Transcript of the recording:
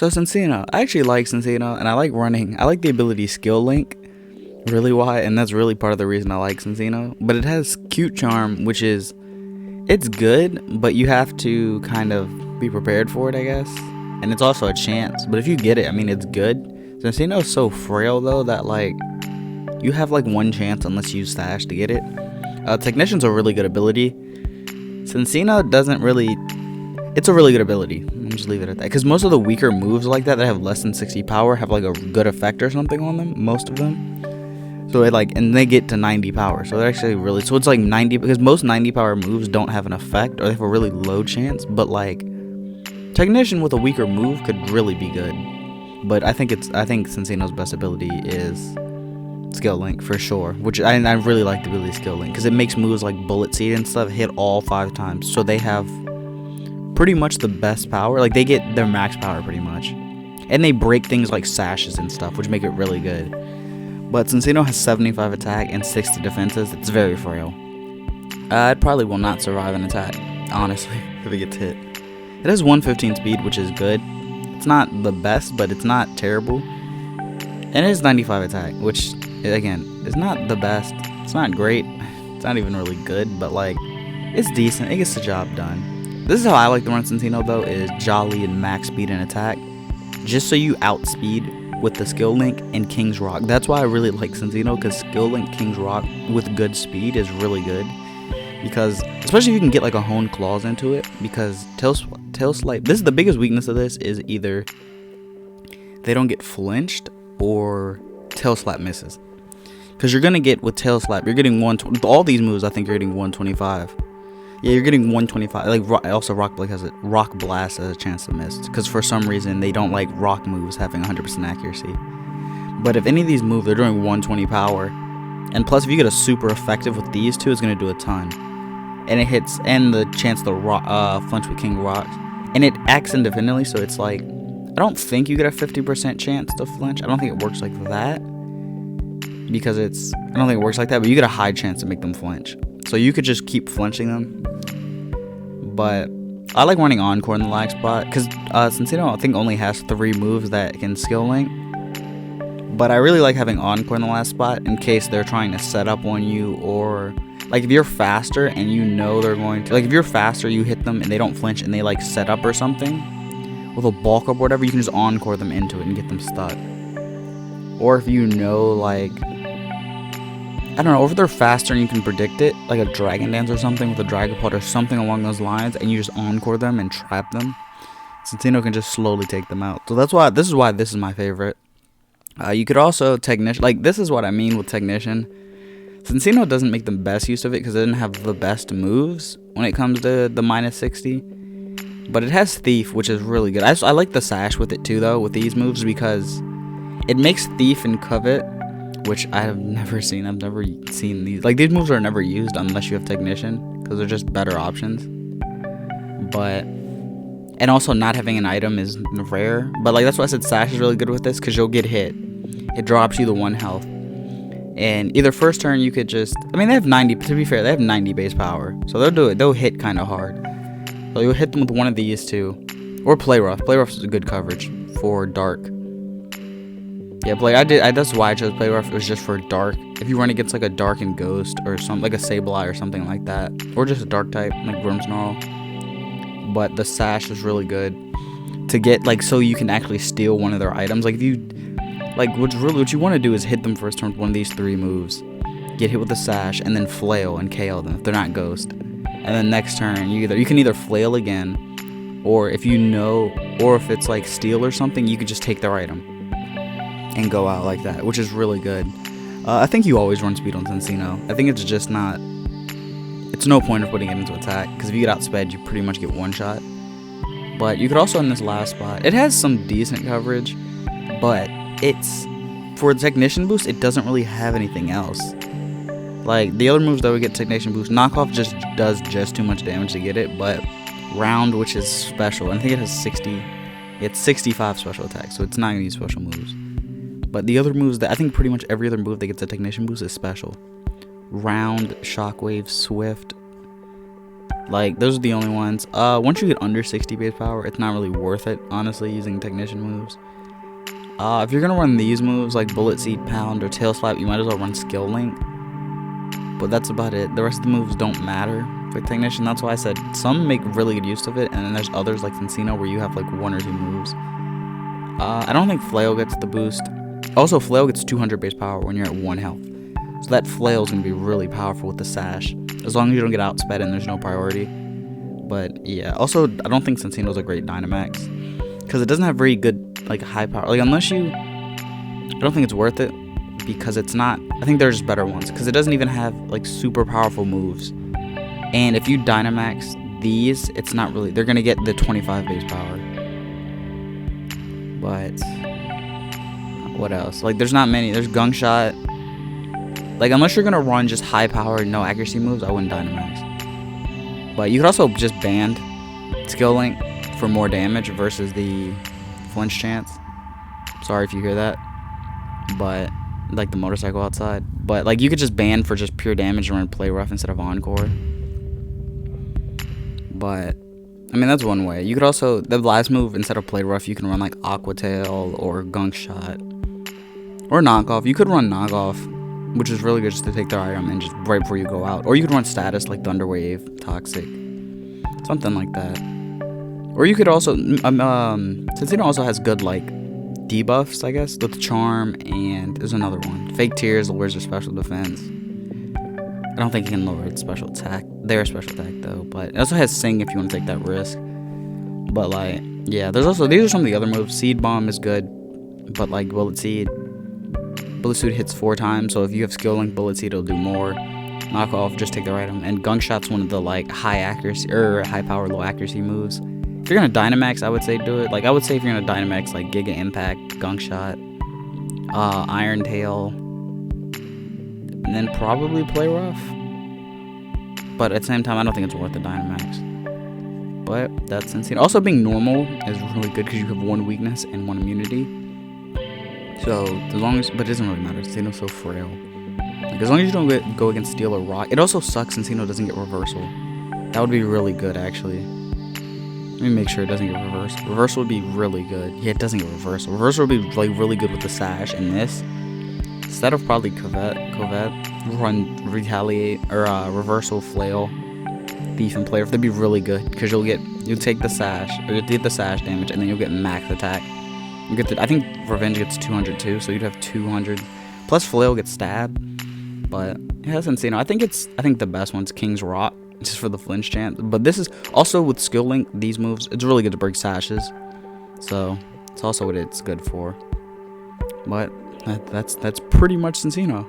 So Cinncino, I actually like Cinncino, and I like running. I like the ability Skill Link, really why, and that's really part of the reason I like Cinncino. But it has Cute Charm, which is, it's good, but you have to kind of be prepared for it, I guess. And it's also a chance, but if you get it, I mean, it's good. Cinncino is so frail though that like you have like one chance unless you stash to get it. Technician's a really good ability. Cinncino doesn't really. It's a really good ability. I'll just leave it at that. Because most of the weaker moves like that have less than 60 power have like a good effect or something on them. Most of them. So it like, and they get to 90 power. So they're actually really, so it's like 90, because most 90 power moves don't have an effect or they have a really low chance. But like, Technician with a weaker move could really be good. But I think Cinncino's best ability is Skill Link for sure. Which I really like the ability Skill Link. Because it makes moves like Bullet Seed and stuff hit all 5 times. So they have pretty much the best power. Like they get their max power pretty much, and they break things like sashes and stuff, which make it really good. But Cinncino has 75 attack and 60 defenses. It's very frail. It probably will not survive an attack, honestly, if it gets hit. It has 115 speed, which is good. It's not the best, but it's not terrible. And it has 95 attack, which again is not the best. It's not great. It's not even really good, but like it's decent. It gets the job done. This is how I like to run Cinncino though, is Jolly and max speed and attack. Just so you outspeed with the Skill Link and King's Rock. That's why I really like Cinncino, because Skill Link King's Rock with good speed is really good. Because, especially if you can get like a Honed Claws into it, because Tail Swipe, this is the biggest weakness of this, is either they don't get flinched or Tail Slap misses. Because you're going to get, with Tail Slap, you're getting with all these moves, I think you're getting 125. Yeah, you're getting 125. Like, also Rock Blast has a chance to miss, because for some reason they don't like rock moves having 100% accuracy. But if any of these move, they're doing 120 power, and plus if you get a super effective with these two, it's gonna do a ton. And it hits, and the chance to flinch with King Rocks, and it acts independently, so it's like, I don't think you get a 50% chance to flinch. I don't think it works like that, because I don't think it works like that, but you get a high chance to make them flinch. So you could just keep flinching them. But I like running Encore in the lag spot, because Cinncino I think only has 3 moves that can Skill Link. But I really like having Encore in the last spot in case they're trying to set up on you, or like if you're faster and you know they're going to, like if you're faster, you hit them and they don't flinch and they like set up or something with a bulk up or whatever, you can just Encore them into it and get them stuck. Or if you know, like, I don't know, or if they're faster and you can predict it, like a Dragon Dance or something with a Dragapult or something along those lines, and you just Encore them and trap them, Cinncino can just slowly take them out. So this is why this is my favorite. You could also Technician, like this is what I mean with Technician. Cinncino doesn't make the best use of it because it doesn't have the best moves when it comes to the minus 60. But it has Thief, which is really good. I like the Sash with it too, though, with these moves, because it makes Thief and Covet, which I have never seen. I've never seen these. Like, these moves are never used unless you have Technician, because they're just better options. But, and also not having an item is rare. But, like, that's why I said Sash is really good with this, because you'll get hit. It drops you the 1 health. And either first turn you could just, I mean, they have 90, to be fair, they have 90 base power. So they'll do it. They'll hit kind of hard. So you'll hit them with one of these two. Or Play Rough. Play Rough is a good coverage for Dark. Yeah, that's why I chose Play Rough. It was just for Dark. If you run against like a Dark and Ghost or something, like a Sableye or something like that. Or just a Dark type, like Grimmsnarl. But the Sash is really good to get, like, so you can actually steal one of their items. Like, if you, like, what you want to do is hit them first turn with one of these 3 moves. Get hit with the Sash, and then Flail and KO them if they're not Ghost. And then next turn, you can either Flail again, or if you know, or if it's like Steal or something, you could just take their item and go out like that, which is really good. I think you always run speed on Cinncino. I think it's just not, it's no point of putting it into attack, because if you get outsped, you pretty much get one shot. But you could also, in this last spot, it has some decent coverage, but it's, for the Technician boost, it doesn't really have anything else. Like, the other moves that would get Technician boost, Knockoff just does just too much damage to get it, but Round, which is special, and I think it has 65 special attacks, so it's not going to use special moves. But the other moves, that I think pretty much every other move that gets a Technician boost is special. Round, Shockwave, Swift, Like, those are the only ones. Once you get under 60 base power, it's not really worth it, honestly, using technician moves. If you're gonna run these moves like Bullet Seed, Pound, or Tail Slap, you might as well run Skill Link. But that's about it. The rest of the moves don't matter for technician. That's why I said some make really good use of it, and then there's others like Cinncino where you have like 1 or 2 moves. I don't think Flail gets the boost. Also, Flail gets 200 base power when you're at 1 health. So that Flail is going to be really powerful with the Sash. As long as you don't get outsped and there's no priority. But yeah, also, I don't think Cinccino's a great Dynamax. Because it doesn't have very good, like, high power. Like, unless you... I don't think it's worth it. Because it's not... I think there's better ones. Because it doesn't even have, like, super powerful moves. And if you Dynamax these, it's not really... They're going to get the 25 base power. But... what else? Like, there's not many. There's Gunk Shot. Like, unless you're going to run just high power, no accuracy moves, I wouldn't Dynamax. But you could also just band Skill Link for more damage versus the flinch chance. Sorry if you hear that. But, like the motorcycle outside. But, like, you could just ban for just pure damage and run Play Rough instead of Encore. But, I mean, that's one way. You could also, the last move, instead of Play Rough, you can run, like, Aqua Tail or Gunk Shot. Or Knockoff. You could run Knockoff, which is really good just to take their item and just right before you go out. Or you could run Status, like Thunder Wave, Toxic. Something like that. Or you could also, Cinncino also has good, like, debuffs, I guess, with Charm, and there's another one. Fake Tears lowers their special defense. I don't think you can lower its special attack. Their special attack, though. But it also has Sing if you want to take that risk. But, like, yeah, there's also, these are some of the other moves. Seed Bomb is good, but, like, Bullet Seed hits 4 times, so if you have Skill Link, Bullet Seed will do more. Knock Off, just take their item. And Gunk Shot's one of the, like, high accuracy, or high power, low accuracy moves. If you're gonna Dynamax, I would say do it. Like, I would say if you're gonna Dynamax, like, Giga Impact, Gunk Shot, Iron Tail, and then probably Play Rough. But at the same time, I don't think it's worth the Dynamax. But that's insane. Also, being normal is really good because you have 1 weakness and 1 immunity. So, as long as, but it doesn't really matter. Cinccino's so frail. Like, as long as you don't go against Steel or Rock. It also sucks Cinncino doesn't get Reversal. That would be really good, actually. Let me make sure it doesn't get Reversal. Reversal would be really good. Yeah, it doesn't get Reversal. Reversal would be, like, really good with the Sash. And this, instead of probably Covette, run Retaliate, or Reversal, Flail, Thief, and Player. That'd be really good. Because you'll take the Sash, or you'll get the Sash damage, and then you'll get Max Attack. You get I think Revenge gets 200 too, so you'd have 200. Plus Flail gets Stab. But yeah, that's insane. I think the best one's King's Rot, just for the flinch chance. But this is also with Skill Link, these moves, it's really good to break Sashes. So it's also what it's good for. But that's pretty much Cinncino.